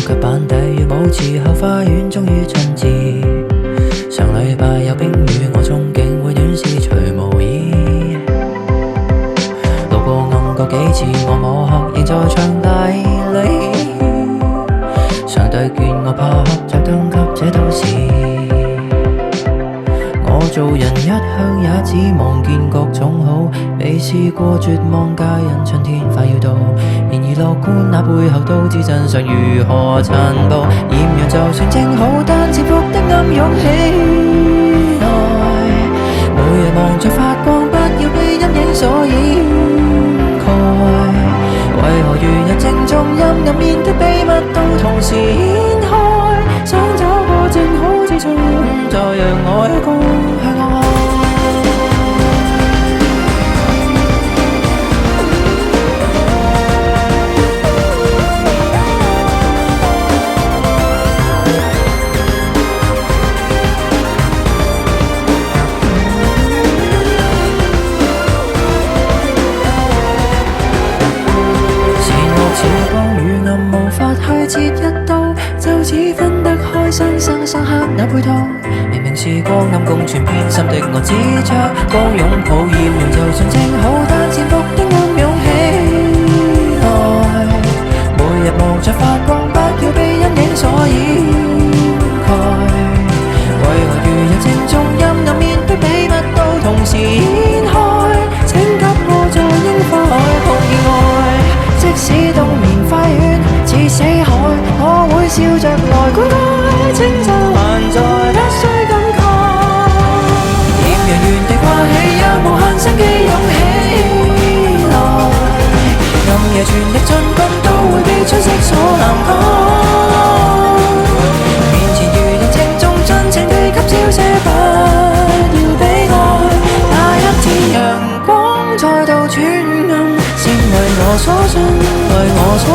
腳板底與舞池後花園終於春至。上禮拜有冰雨，我憧憬會暖絲除毛衣。路過暗角幾次，我摸黑仍在場大理。上帝見我怕黑，着燈給這都市。我做人一向也只望見各種好，未試過絕望，皆因春天快要到。然而樂觀那背後都知真相如何殘暴。豔陽就算正好，但潛伏的暗湧起來。每日望着發光，不要被陰影所掩蓋。為何如日正中陰暗面的秘密都同時掀開？想找個正好之處，再讓我一個向外。無法去切一刀，就此分得開，生生相克那配套。明明是光暗共存，偏心的我只着光擁抱豔陽，就算正好，但潛伏的暗湧起來。每日望着發光，不要被陰影所掩蓋。為何如日正中陰暗面的秘密都同時掀開？請給我在櫻花海碰意外，即使冬眠快犬似死海，我會笑着來灌溉。青春還在，不需感慨。豔陽原地掛起，讓無限生機湧起來。暗夜全力進攻，都會被春色所涵蓋。面前如日正中，盡情地給照射，不要悲哀。那一天陽光再度轉暗，先為我所信，為我所